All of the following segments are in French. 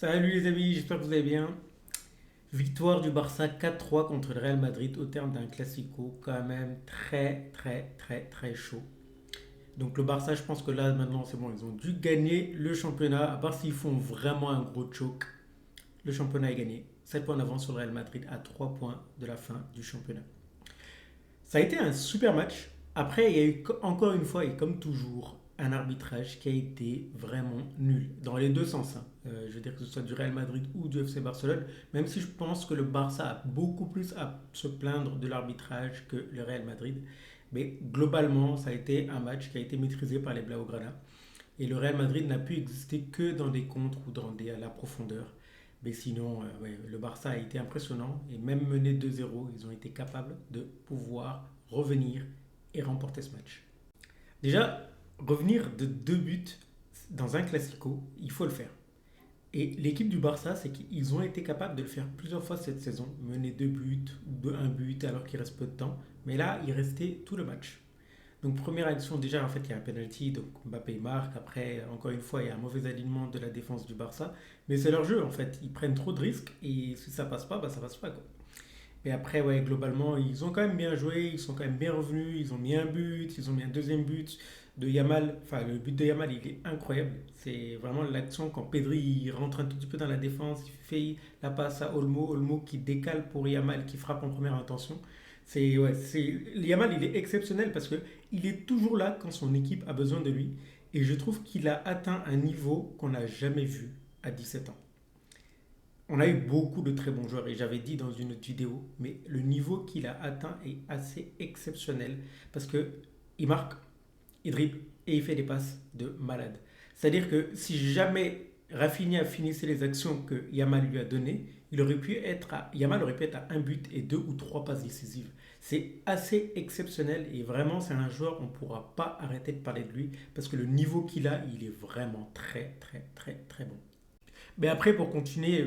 Salut les amis, j'espère que vous allez bien. Victoire du Barça 4-3 contre le Real Madrid au terme d'un classico quand même très très très très chaud. Donc le Barça, je pense que là maintenant c'est bon, ils ont dû gagner le championnat. À part s'ils font vraiment un gros choke, le championnat est gagné. 7 points d'avance sur le Real Madrid à 3 points de la fin du championnat. Ça a été un super match. Après, il y a eu encore une fois, et comme toujours, un arbitrage qui a été vraiment nul, dans les deux sens, hein. Je veux dire que ce soit du Real Madrid ou du FC Barcelone, même si je pense que le Barça a beaucoup plus à se plaindre de l'arbitrage que le Real Madrid. Mais globalement, ça a été un match qui a été maîtrisé par les Blaugrana. Et le Real Madrid n'a pu exister que dans des contres ou à la profondeur. Mais sinon, ouais, le Barça a été impressionnant et même mené 2-0, ils ont été capables de pouvoir revenir et remporter ce match. Déjà, revenir de deux buts dans un classico, il faut le faire. Et l'équipe du Barça, c'est qu'ils ont été capables de le faire plusieurs fois cette saison, mener deux buts ou un but alors qu'il reste peu de temps. Mais là, il restait tout le match. Donc première action, déjà en fait il y a un penalty, donc Mbappé marque. Après, encore une fois, il y a un mauvais alignement de la défense du Barça. Mais c'est leur jeu en fait, ils prennent trop de risques et si ça passe pas, bah ça passe pas quoi. Mais après, ouais, globalement, ils ont quand même bien joué, ils sont quand même bien revenus, ils ont mis un but, ils ont mis un deuxième but de Yamal. Enfin, le but de Yamal, il est incroyable. C'est vraiment l'action quand Pedri il rentre un tout petit peu dans la défense, il fait la passe à Olmo, Olmo qui décale pour Yamal, qui frappe en première intention. Yamal, il est exceptionnel parce que il est toujours là quand son équipe a besoin de lui. Et je trouve qu'il a atteint un niveau qu'on n'a jamais vu à 17 ans. On a eu beaucoup de très bons joueurs et j'avais dit dans une autre vidéo, mais le niveau qu'il a atteint est assez exceptionnel parce que il marque, il dribble et il fait des passes de malade. C'est-à-dire que si jamais Rafinha finissait les actions que Yamal lui a données, Yamal aurait pu être à un but et deux ou trois passes décisives. C'est assez exceptionnel et vraiment c'est un joueur, on ne pourra pas arrêter de parler de lui parce que le niveau qu'il a, il est vraiment très très très très bon. Mais après, pour continuer,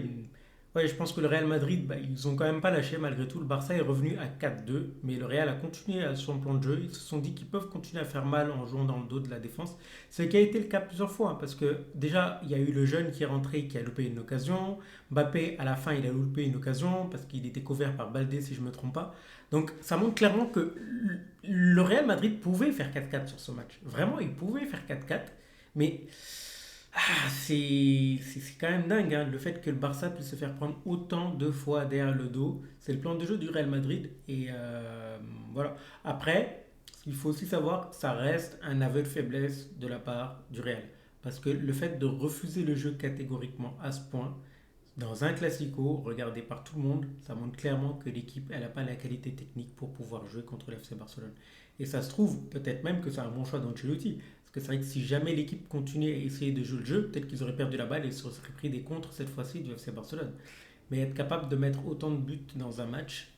ouais, je pense que le Real Madrid, bah, ils ont quand même pas lâché malgré tout. Le Barça est revenu à 4-2, mais le Real a continué à son plan de jeu. Ils se sont dit qu'ils peuvent continuer à faire mal en jouant dans le dos de la défense. Ce qui a été le cas plusieurs fois, hein, parce que déjà, il y a eu le jeune qui est rentré qui a loupé une occasion. Mbappé, à la fin, il a loupé une occasion parce qu'il était couvert par Baldé, si je ne me trompe pas. Donc, ça montre clairement que le Real Madrid pouvait faire 4-4 sur ce match. Vraiment, il pouvait faire 4-4, mais c'est quand même dingue, hein, le fait que le Barça puisse se faire prendre autant de fois derrière le dos. C'est le plan de jeu du Real Madrid. Et voilà. Après, il faut aussi savoir que ça reste un aveu de faiblesse de la part du Real. Parce que le fait de refuser le jeu catégoriquement à ce point, dans un classico, regardé par tout le monde, ça montre clairement que l'équipe, elle n'a pas la qualité technique pour pouvoir jouer contre l'FC Barcelone. Et ça se trouve, peut-être même que c'est un bon choix d'Ancelotti. Parce que c'est vrai que si jamais l'équipe continuait à essayer de jouer le jeu, peut-être qu'ils auraient perdu la balle et se seraient pris des contres cette fois-ci du FC Barcelone. Mais être capable de mettre autant de buts dans un match,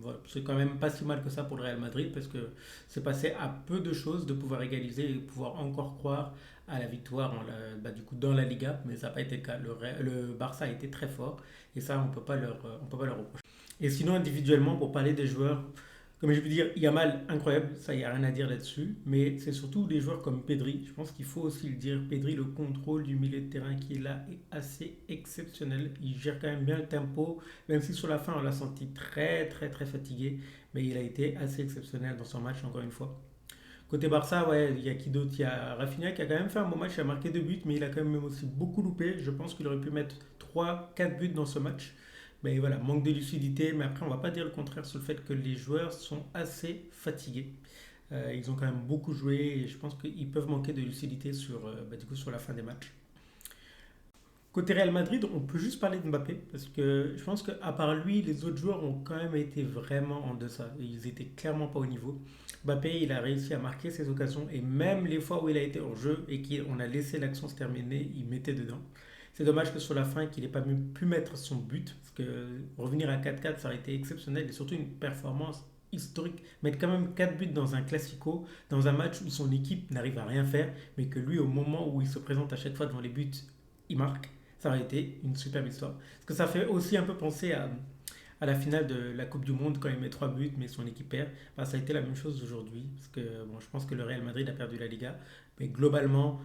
voilà, c'est quand même pas si mal que ça pour le Real Madrid parce que c'est passé à peu de choses de pouvoir égaliser et de pouvoir encore croire à la victoire du coup, dans la Liga, mais ça n'a pas été le cas. Le Barça a été très fort et ça, on peut pas leur reprocher. Et sinon, individuellement, pour parler des joueurs, comme je veux dire, Yamal, incroyable, ça, il n'y a rien à dire là-dessus, mais c'est surtout des joueurs comme Pedri. Je pense qu'il faut aussi le dire. Pedri, le contrôle du milieu de terrain qui est là est assez exceptionnel. Il gère quand même bien le tempo, même si sur la fin, on l'a senti très, très, très fatigué, mais il a été assez exceptionnel dans son match, encore une fois. Côté Barça, ouais, il y a qui d'autre? Il y a Rafinha qui a quand même fait un bon match, il a marqué deux buts, mais il a quand même aussi beaucoup loupé. Je pense qu'il aurait pu mettre trois, quatre buts dans ce match. Mais voilà, manque de lucidité, mais après on va pas dire le contraire sur le fait que les joueurs sont assez fatigués. Ils ont quand même beaucoup joué et je pense qu'ils peuvent manquer de lucidité du coup, sur la fin des matchs. Côté Real Madrid, on peut juste parler de Mbappé parce que je pense qu'à part lui, les autres joueurs ont quand même été vraiment en deçà. Ils étaient clairement pas au niveau. Mbappé, il a réussi à marquer ses occasions et même les fois où il a été hors jeu et qu'on a laissé l'action se terminer, il mettait dedans. C'est dommage que sur la fin, qu'il n'ait pas pu mettre son but parce que revenir à 4-4, ça aurait été exceptionnel et surtout une performance historique. Mettre quand même 4 buts dans un classico, dans un match où son équipe n'arrive à rien faire, mais que lui, au moment où il se présente à chaque fois devant les buts, il marque. Ça aurait été une superbe histoire. Parce que ça fait aussi un peu penser à la finale de la Coupe du Monde quand il met 3 buts mais son équipe perd. Enfin, ça a été la même chose aujourd'hui. Parce que bon, je pense que le Real Madrid a perdu la Liga. Mais globalement,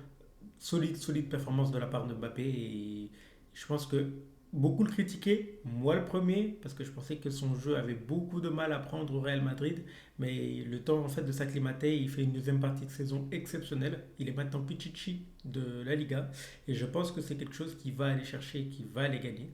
solide performance de la part de Mbappé. Je pense que beaucoup le critiquaient, moi le premier, parce que je pensais que son jeu avait beaucoup de mal à prendre au Real Madrid, mais le temps en fait de s'acclimater, il fait une deuxième partie de saison exceptionnelle. Il est maintenant Pichichi de la Liga, et je pense que c'est quelque chose qu'il va aller chercher, qu'il va aller gagner.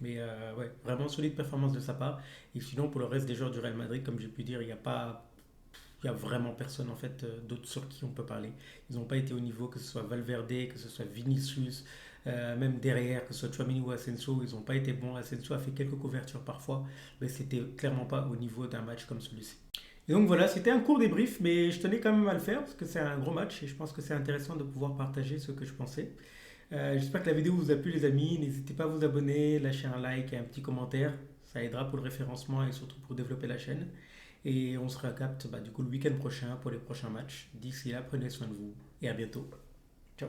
Mais ouais, vraiment solide performance de sa part. Et sinon, pour le reste des joueurs du Real Madrid, comme j'ai pu dire, il y a vraiment personne en fait d'autre sur qui on peut parler. Ils n'ont pas été au niveau, que ce soit Valverde, que ce soit Vinicius, même derrière, que ce soit Tchouaméni ou Asensio, ils n'ont pas été bons. Asensio a fait quelques couvertures parfois, mais c'était clairement pas au niveau d'un match comme celui-ci. Et donc voilà, c'était un court débrief, mais je tenais quand même à le faire parce que c'est un gros match et je pense que c'est intéressant de pouvoir partager ce que je pensais. J'espère que la vidéo vous a plu les amis. N'hésitez pas à vous abonner, lâcher un like et un petit commentaire. Ça aidera pour le référencement et surtout pour développer la chaîne. Et on se recapte du coup le week-end prochain pour les prochains matchs. D'ici là, prenez soin de vous et à bientôt. Ciao.